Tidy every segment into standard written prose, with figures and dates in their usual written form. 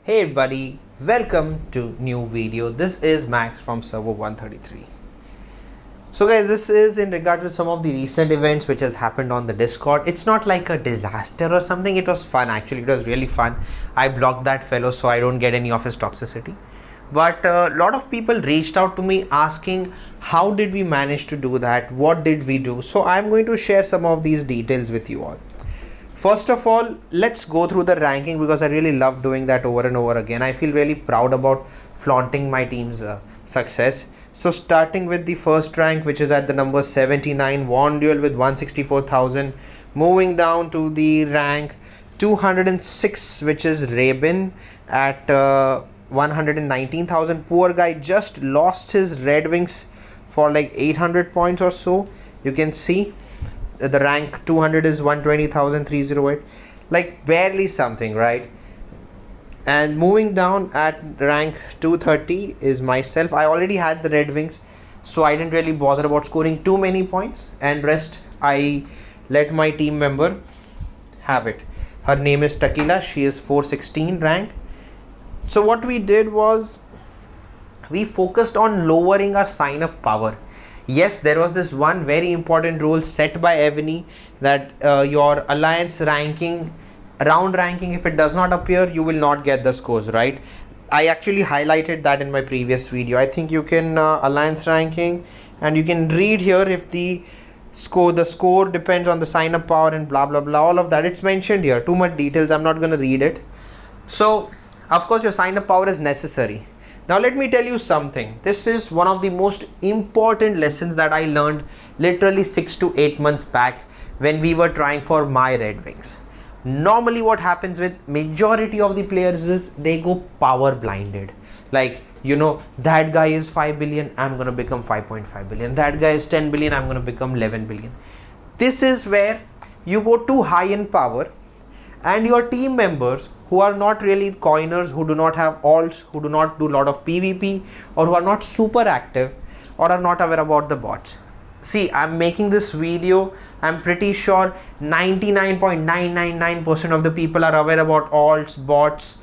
Hey everybody, welcome to new video. This is Max from server 133. So guys, this is in regard to some of the recent events which has happened on the Discord. It's not like a disaster or something. It was fun actually. It was really fun. I blocked that fellow so I don't get any of his toxicity. But a lot of people reached out to me asking how did we manage to do that? What did we do? So I'm going to share some of these details with you all. First of all, let's go through the ranking because I really love doing that over and over again. I feel really proud about flaunting my team's success. So starting with the first rank, which is at the number 79, won duel with 164,000. Moving down to the rank 206, which is Rabin at 119,000. Poor guy just lost his red wings for like 800 points or so. You can see the rank 200 is 120,308, like barely something, right? And moving down at rank 230 is myself. I already had the red wings, so I didn't really bother about scoring too many points, and rest I let my team member have it. Her name is Takila. She is 416 rank. So what we did was we focused on lowering our sign up power. Yes, there was this one very important rule set by Evany that your alliance ranking, round ranking, if it does not appear, you will not get the scores, right? I actually highlighted that in my previous video. I think you can alliance ranking, and you can read here if the score depends on the sign up power and blah blah blah, all of that. It's mentioned here. Too much details, I'm not going to read it. So of course your sign up power is necessary. Now let me tell you something. This is one of the most important lessons that I learned literally 6 to 8 months back when we were trying for my red wings. Normally what happens with majority of the players is they go power blinded. Like, you know, that guy is 5 billion, I'm going to become 5.5 billion. That guy is 10 billion, I'm going to become 11 billion. This is where you go too high in power, and your team members who are not really coiners, who do not have alts, who do not do a lot of PvP, or who are not super active or are not aware about the bots. See, I'm making this video, I'm pretty sure 99.999% of the people are aware about alts, bots,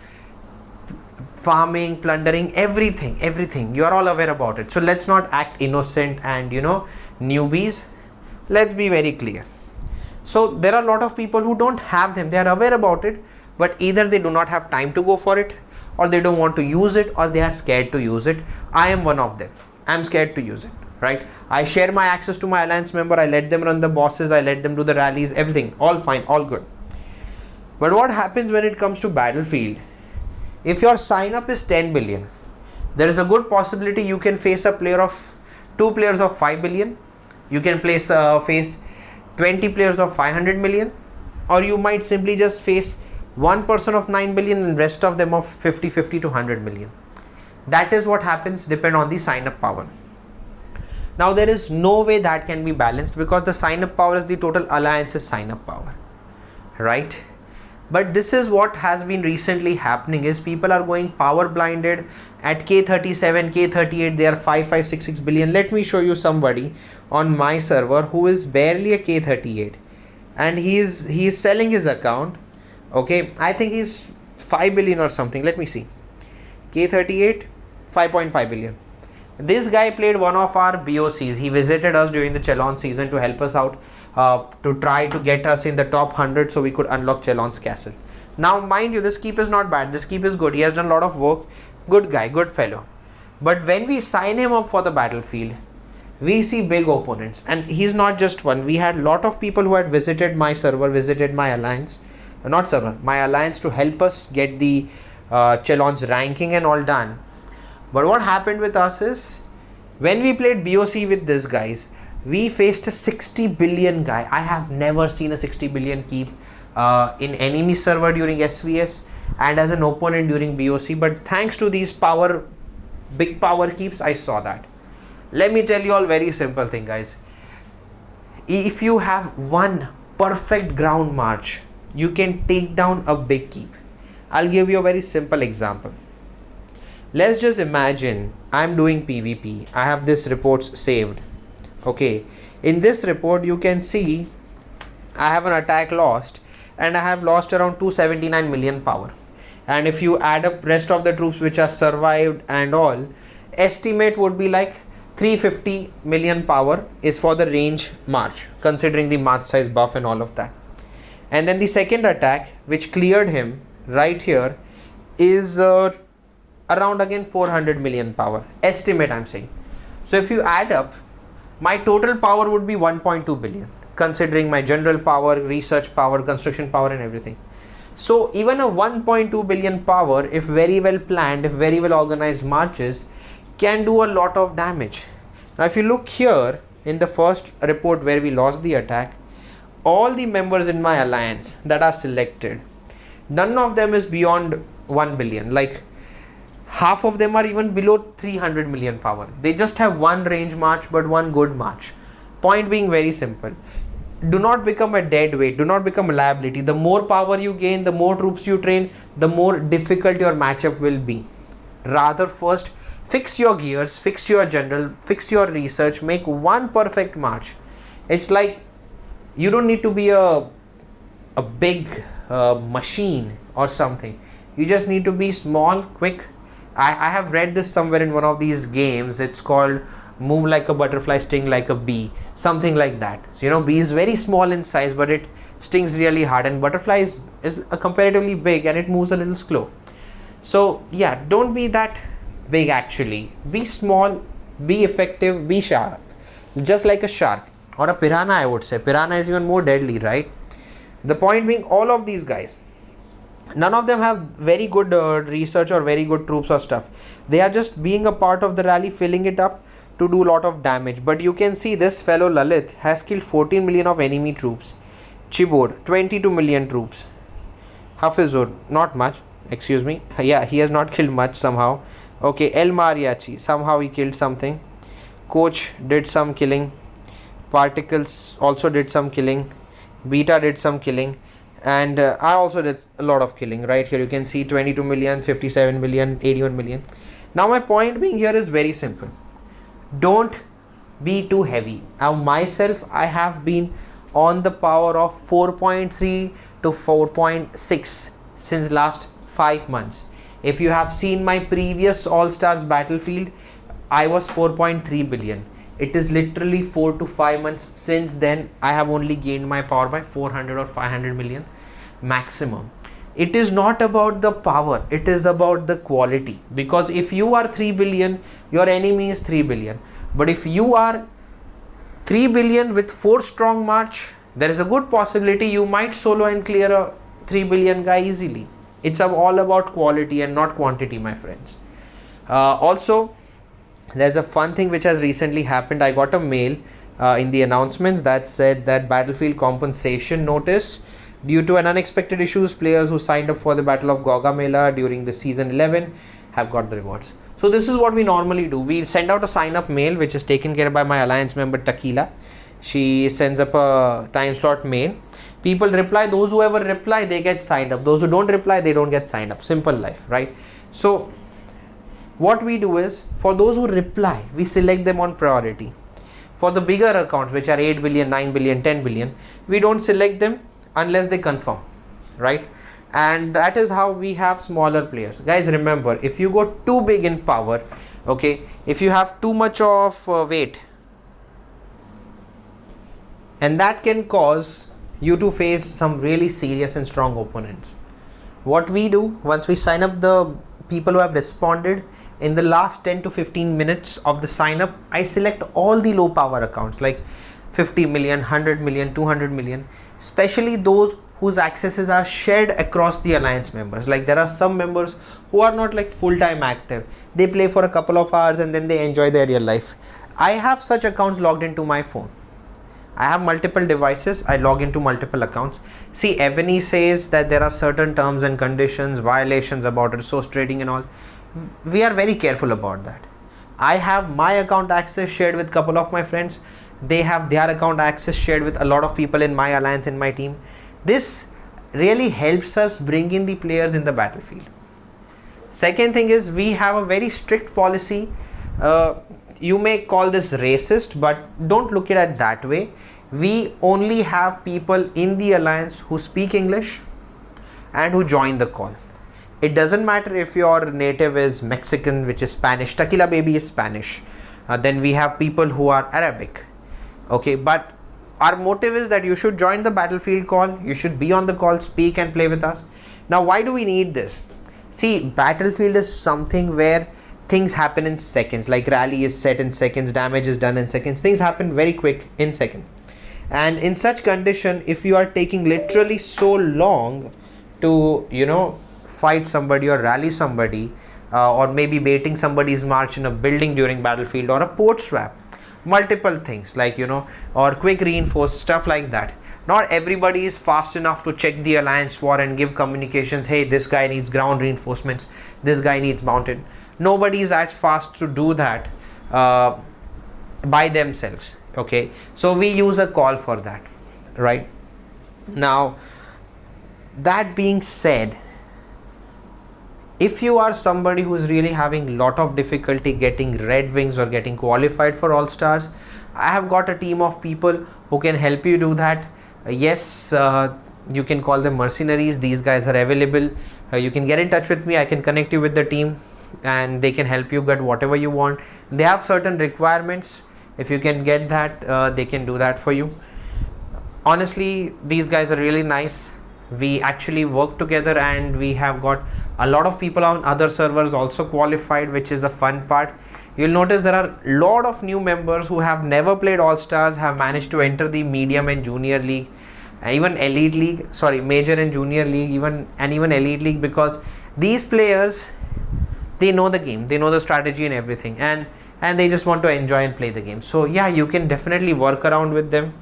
farming, plundering, everything. You are all aware about it. So let's not act innocent and, you know, newbies. Let's be very clear. So there are a lot of people who don't have them. They are aware about it, but either they do not have time to go for it, or they don't want to use it, or they are scared to use it. I am one of them. I'm scared to use it, right? I share my access to my alliance member. I let them run the bosses. I let them do the rallies, everything. All fine, all good. But what happens when it comes to battlefield? If your sign up is 10 billion, there is a good possibility you can face two players of 5 billion. You can face 20 players of 500 million, or you might simply just face one person of 9 billion and rest of them of 50 to 100 million. That is what happens, depend on the sign up power. Now there is no way that can be balanced because the sign up power is the total alliance's sign up power, right? But this is what has been recently happening is people are going power blinded at K37, K38, they are 5566 billion. Let me show you somebody on my server who is barely a K38 and he is selling his account. Okay, I think he's 5 billion or something. Let me see. K38, 5.5 billion. This guy played one of our BOCs. He visited us during the Chalon season to help us out, to try to get us in the top 100 so we could unlock Chalon's castle. Now mind you, this keep is not bad. This keep is good. He has done a lot of work. Good guy, good fellow. But when we sign him up for the battlefield, we see big opponents, and he's not just one. We had a lot of people who had visited my server, visited my alliance, my alliance, to help us get the Chalon's ranking and all done. But what happened with us is when we played BOC with these guys, we faced a 60 billion guy. I have never seen a 60 billion keep in enemy server during SVS and as an opponent during BOC. But thanks to these big power keeps, I saw that. Let me tell you all very simple thing, guys. If you have one perfect ground march, you can take down a big keep. I'll give you a very simple example. Let's just imagine I'm doing PvP. I have this reports saved. Okay, in this report you can see I have an attack lost and I have lost around 279 million power. and if you add up rest of the troops which are survived and all, estimate would be like 350 million power is for the range march, considering the march size buff and all of that. And then the second attack which cleared him right here is around again 400 million power estimate, I'm saying. So if you add up, my total power would be 1.2 billion, considering my general power, research power, construction power and everything. So even a 1.2 billion power, if very well planned, if very well organized marches, can do a lot of damage. Now if you look here in the first report where we lost the attack, all the members in my alliance that are selected, none of them is beyond 1 billion. Like half of them are even below 300 million power. They just have one range march, but one good march. Point being very simple. Do not become a dead weight. Do not become a liability. The more power you gain, the more troops you train, the more difficult your matchup will be. Rather, first fix your gears, fix your general, fix your research, make one perfect march. It's like you don't need to be a big machine or something. You just need to be small, quick. I have read this somewhere in one of these games. It's called move like a butterfly, sting like a bee, something like that. So, bee is very small in size, but it stings really hard, and butterfly is comparatively big and it moves a little slow. So yeah, don't be that big actually. Be small, be effective, be sharp, just like a shark or a piranha. I would say piranha is even more deadly, right? The point being, all of these guys, none of them have very good research or very good troops or stuff. They are just being a part of the rally, filling it up to do a lot of damage. But you can see this fellow Lalit has killed 14 million of enemy troops. Chibod 22 million troops. Hafizur not much, excuse me, yeah, he has not killed much somehow. Okay, El Mariachi, somehow he killed something. Coach did some killing. Particles also did some killing. Beta did some killing. And I also did a lot of killing. Right here you can see 22 million, 57 million, 81 million. Now my point being here is very simple. Don't be too heavy. Now myself, I have been on the power of 4.3 to 4.6 since last 5 months. If you have seen my previous All Stars battlefield, I was 4.3 billion. It is literally 4 to 5 months since then. I have only gained my power by 400 or 500 million maximum. It is not about the power, it is about the quality. Because if you are 3 billion, your enemy is 3 billion. But if you are 3 billion with 4 strong march, there is a good possibility you might solo and clear a 3 billion guy easily. It's all about quality and not quantity, my friends. Also, there's a fun thing which has recently happened. I got a mail in the announcements that said that battlefield compensation notice due to an unexpected issues, players who signed up for the Battle of Gaugamela during the season 11 have got the rewards. So this is what we normally do. We send out a sign up mail which is taken care of by my alliance member Takila. She sends up a time slot mail. People reply. Those who ever reply, they get signed up. Those who don't reply, they don't get signed up. Simple life, right? So what we do is, for those who reply, we select them on priority. For the bigger accounts which are 8 billion, 9 billion, 10 billion, we don't select them unless they confirm, right? And that is how we have smaller players. Guys, remember, if you go too big in power, okay, if you have too much of weight, and that can cause you to face some really serious and strong opponents. What we do, once we sign up the people who have responded, in the last 10 to 15 minutes of the sign up, I select all the low power accounts like 50 million, 100 million, 200 million, especially those whose accesses are shared across the alliance members. Like there are some members who are not like full-time active. They play for a couple of hours and then they enjoy their real life. I have such accounts logged into my phone. I have multiple devices. I log into multiple accounts. See, Ebony says that there are certain terms and conditions, violations about resource trading and all. We are very careful about that. I have my account access shared with a couple of my friends. They have their account access shared with a lot of people in my alliance, in my team. This really helps us bring in the players in the battlefield. Second thing is, we have a very strict policy. You may call this racist, but don't look at it that way. We only have people in the alliance who speak English and who join the call. It doesn't matter if your native is Mexican, which is Spanish. Tequila baby is Spanish. Then we have people who are Arabic. Okay, but our motive is that you should join the battlefield call. You should be on the call, speak and play with us. Now, why do we need this? See, battlefield is something where things happen in seconds. Like rally is set in seconds, damage is done in seconds. Things happen very quick in seconds. And in such condition, if you are taking literally so long to, fight somebody or rally somebody, or maybe baiting somebody's march in a building during battlefield, or a port swap, multiple things like, or quick reinforce, stuff like that. Not everybody is fast enough to check the alliance war and give communications. Hey, this guy needs ground reinforcements, this guy needs mounted. Nobody is as fast to do that by themselves. Okay, so we use a call for that, right? Now, that being said, if you are somebody who is really having lot of difficulty getting red wings or getting qualified for all stars, I have got a team of people who can help you do that. Yes, you can call them mercenaries. These guys are available. You can get in touch with me. I can connect you with the team and they can help you get whatever you want. They have certain requirements. If you can get that, they can do that for you. Honestly, these guys are really nice. We actually work together and we have got a lot of people on other servers also qualified, which is a fun part. You'll notice there are a lot of new members who have never played All Stars, have managed to enter the medium and junior league, even elite league, major and junior league, even elite league, because these players, they know the game, they know the strategy and everything, and they just want to enjoy and play the game. So yeah, you can definitely work around with them.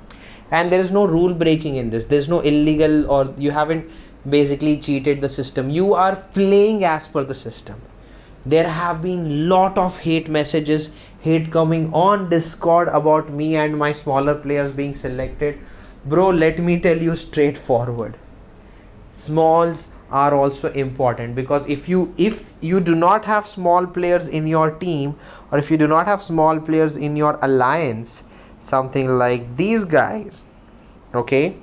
And there is no rule breaking in this. There's no illegal, or you haven't basically cheated the system. You are playing as per the system. There have been lot of hate messages, hate coming on Discord about me and my smaller players being selected. Bro, let me tell you straightforward. Smalls are also important, because if you do not have small players in your team, or if you do not have small players in your alliance, something like these guys, okay,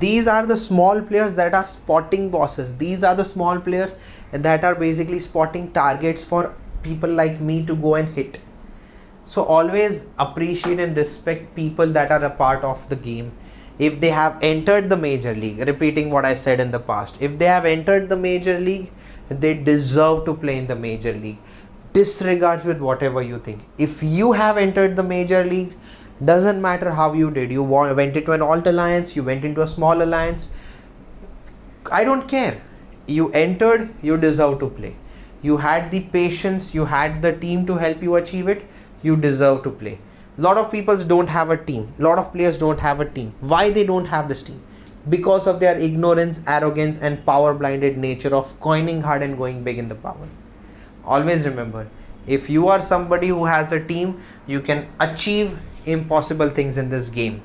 these are the small players that are spotting bosses. These are the small players that are basically spotting targets for people like me to go and hit. So always appreciate and respect people that are a part of the game. If they have entered the major league, repeating what I said in the past, if they have entered the major league, they deserve to play in the major league. Disregards with whatever you think. If you have entered the major league, doesn't matter how you did. You went into an alt alliance, you went into a small alliance, I don't care. You entered, you deserve to play. You had the patience, you had the team to help you achieve it, you deserve to play. Lot of people don't have a team. Lot of players don't have a team. Why they don't have this team? Because of their ignorance, arrogance and power blinded nature of coining hard and going big in the power. Always remember, if you are somebody who has a team, you can achieve impossible things in this game.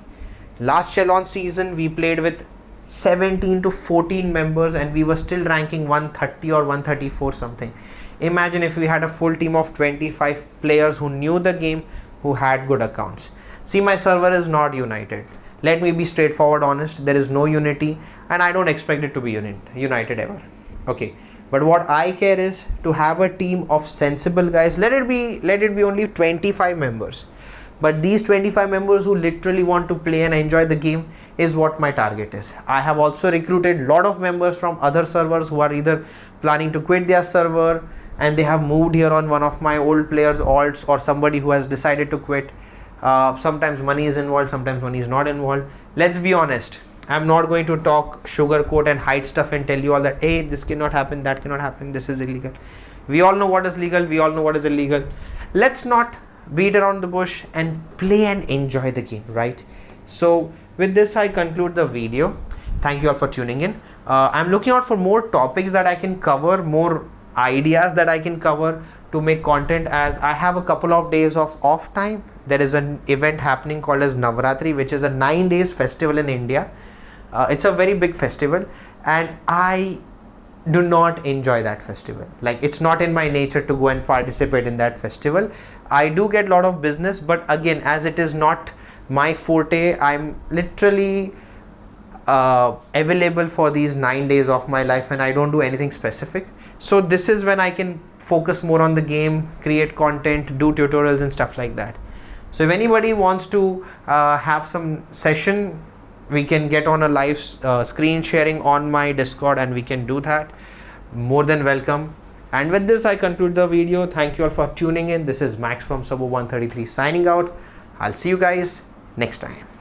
Last Chalon season, we played with 17 to 14 members and we were still ranking 130 or 134 something. Imagine if we had a full team of 25 players who knew the game, who had good accounts. See, my server is not united. Let me be straightforward, honest. There is no unity and I don't expect it to be united ever. Okay. But what I care is to have a team of sensible guys. Let it be only 25 members. But these 25 members who literally want to play and enjoy the game is what my target is. I have also recruited a lot of members from other servers who are either planning to quit their server and they have moved here on one of my old players' alts, or somebody who has decided to quit. Sometimes money is involved, sometimes money is not involved. Let's be honest. I'm not going to talk sugarcoat and hide stuff and tell you all that, hey, this cannot happen, that cannot happen, this is illegal. We all know what is legal, we all know what is illegal. Let's not beat around the bush and play and enjoy the game, right? So with this, I conclude the video. Thank you all for tuning in. I'm looking out for more topics that I can cover, more ideas that I can cover to make content, as I have a couple of days of off time. There is an event happening called as Navratri, which is a 9 days festival in India. It's a very big festival and I do not enjoy that festival. Like, it's not in my nature to go and participate in that festival. I do get a lot of business, but again, as it is not my forte, I'm literally available for these 9 days of my life and I don't do anything specific. So this is when I can focus more on the game, create content, do tutorials and stuff like that. So if anybody wants to have some session, we can get on a live screen sharing on my Discord and we can do that. More than welcome. And with this I conclude the video. Thank you all for tuning in. This is Max from Sabo 133 signing out. I'll see you guys next time.